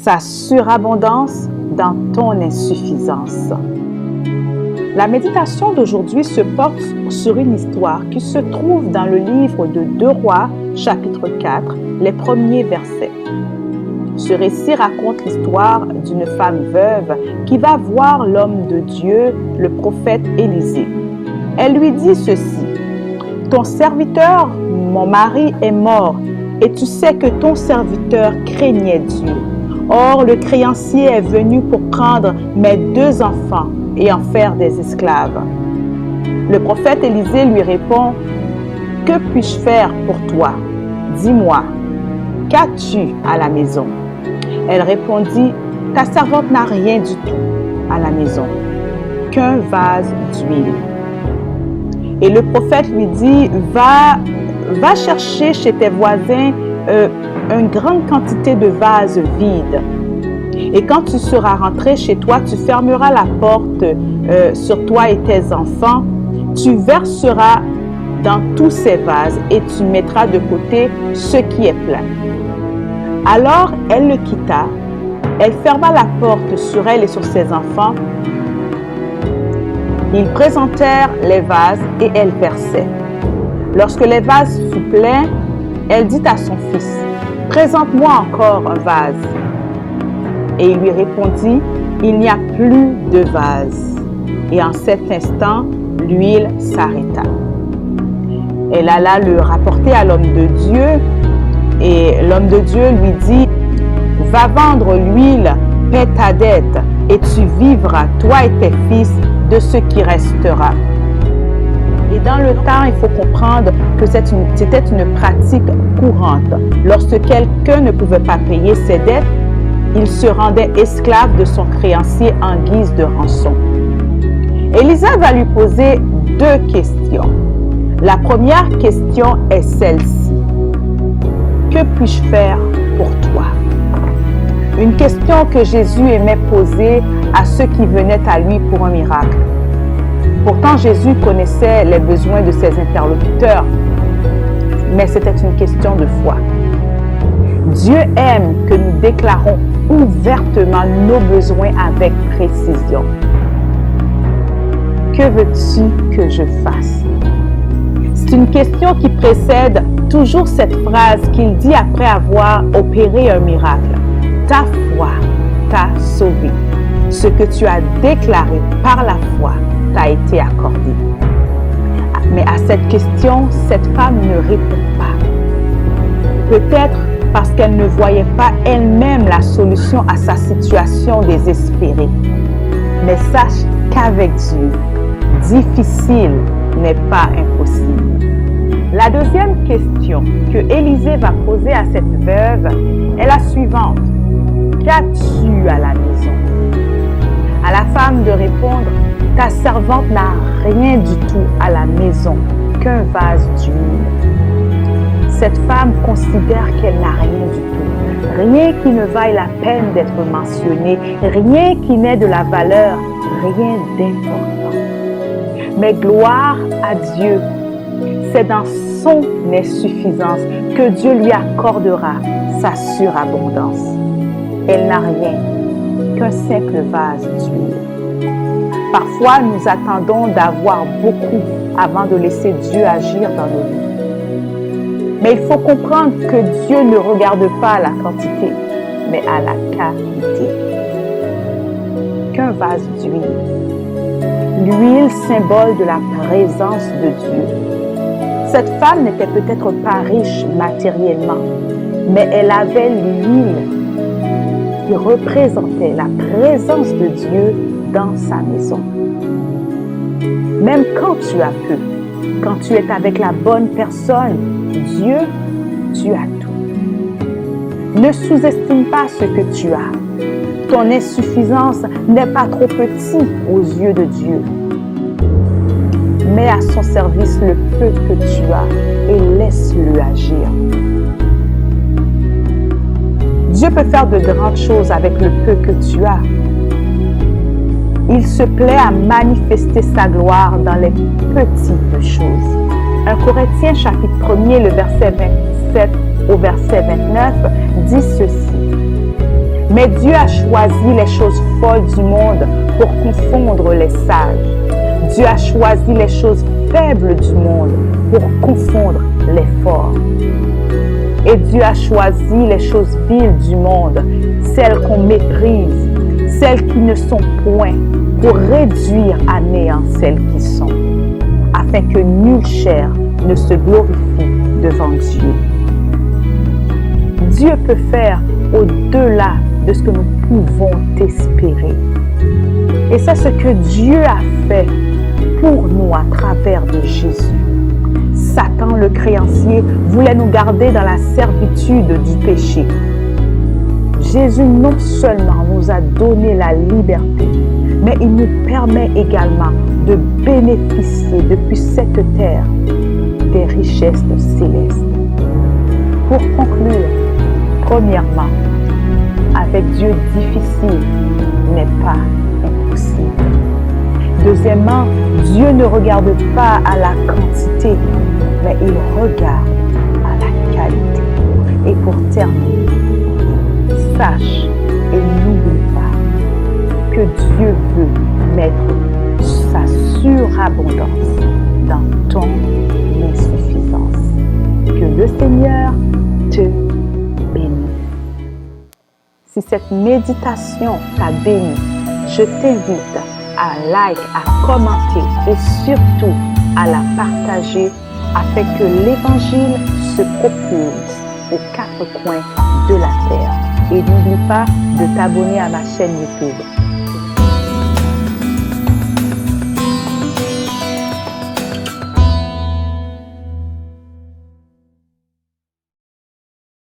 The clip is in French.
sa surabondance dans ton insuffisance. La méditation d'aujourd'hui se porte sur une histoire qui se trouve dans le livre de 2 Rois, chapitre 4, les premiers versets. Ce récit raconte l'histoire d'une femme veuve qui va voir l'homme de Dieu, le prophète Élisée. Elle lui dit ceci: « Ton serviteur, mon mari, est mort, et tu sais que ton serviteur craignait Dieu. Or, le créancier est venu pour prendre mes 2 enfants et en faire des esclaves. » Le prophète Élisée lui répond: « Que puis-je faire pour toi? Dis-moi, qu'as-tu à la maison? » Elle répondit: « Ta servante n'a rien du tout à la maison, qu'un vase d'huile. » Et le prophète lui dit: « Va chercher chez tes voisins une grande quantité de vases vides. Et quand tu seras rentré chez toi, tu fermeras la porte sur toi et tes enfants. Tu verseras dans tous ces vases et tu mettras de côté ce qui est plein. » Alors elle le quitta. Elle ferma la porte sur elle et sur ses enfants. Ils présentèrent les vases et elle versait. Lorsque les vases furent pleins, elle dit à son fils: « Présente-moi encore un vase. » Et il lui répondit: « Il n'y a plus de vase. » Et en cet instant, l'huile s'arrêta. Elle alla le rapporter à l'homme de Dieu, et l'homme de Dieu lui dit: « Va vendre l'huile, paie ta dette, et tu vivras, toi et tes fils, de ce qui restera. » Et dans le temps, il faut comprendre que c'était une pratique courante. Lorsque quelqu'un ne pouvait pas payer ses dettes, il se rendait esclave de son créancier en guise de rançon. Élisa va lui poser 2 questions. La première question est celle-ci: que puis-je faire pour toi? Une question que Jésus aimait poser à ceux qui venaient à lui pour un miracle. Pourtant, Jésus connaissait les besoins de ses interlocuteurs, mais c'était une question de foi. Dieu aime que nous déclarons ouvertement nos besoins avec précision. Que veux-tu que je fasse? C'est une question qui précède toujours cette phrase qu'il dit après avoir opéré un miracle. Ta foi t'a sauvé. Ce que tu as déclaré par la foi t'a été accordé. Mais à cette question, cette femme ne répond pas. Peut-être parce qu'elle ne voyait pas elle-même la solution à sa situation désespérée. Mais sache qu'avec Dieu, difficile n'est pas impossible. La deuxième question que Élisée va poser à cette veuve est la suivante: qu'as-tu à la maison? À la femme de répondre: ta servante n'a rien du tout à la maison, qu'un vase d'huile. Cette femme considère qu'elle n'a rien du tout, rien qui ne vaille la peine d'être mentionné, rien qui n'ait de la valeur, rien d'important. Mais gloire à Dieu, c'est dans son insuffisance que Dieu lui accordera sa surabondance. Elle n'a rien qu'un simple vase d'huile. Parfois, nous attendons d'avoir beaucoup avant de laisser Dieu agir dans nos vies. Mais il faut comprendre que Dieu ne regarde pas à la quantité, mais à la qualité. Qu'un vase d'huile. L'huile, symbole de la présence de Dieu. Cette femme n'était peut-être pas riche matériellement, mais elle avait l'huile qui représentait la présence de Dieu dans sa maison. Même quand tu as peu, quand tu es avec la bonne personne, Dieu, tu as tout. Ne sous-estime pas ce que tu as. Ton insuffisance n'est pas trop petit aux yeux de Dieu. Mets à son service le peu que tu as et laisse-le agir. Dieu peut faire de grandes choses avec le peu que tu as. Il se plaît à manifester sa gloire dans les petites choses. 1 Corinthiens chapitre 1er, le verset 27 au verset 29 dit ceci: Mais Dieu a choisi les choses folles du monde pour confondre les sages. Dieu a choisi les choses faibles du monde pour confondre les forts. Et Dieu a choisi les choses viles du monde, celles qu'on méprise, celles qui ne sont point, pour réduire à néant celles qui sont, afin que nulle chair ne se glorifie devant Dieu. Dieu peut faire au-delà de ce que nous pouvons espérer. Et c'est ce que Dieu a fait pour nous à travers de Jésus. Satan, le créancier, voulait nous garder dans la servitude du péché. Jésus non seulement nous a donné la liberté, mais il nous permet également de bénéficier depuis cette terre des richesses célestes. Pour conclure, premièrement, avec Dieu difficile n'est pas impossible. Deuxièmement, Dieu ne regarde pas à la quantité, mais il regarde à la qualité. Et pour terminer, sache et n'oublie pas que Dieu veut mettre sa surabondance dans ton insuffisance. Que le Seigneur te bénisse. Si cette méditation t'a béni, je t'invite à like, à commenter et surtout à la partager afin que l'Évangile se propulse aux quatre coins de la terre. Et n'oublie pas de t'abonner à ma chaîne YouTube.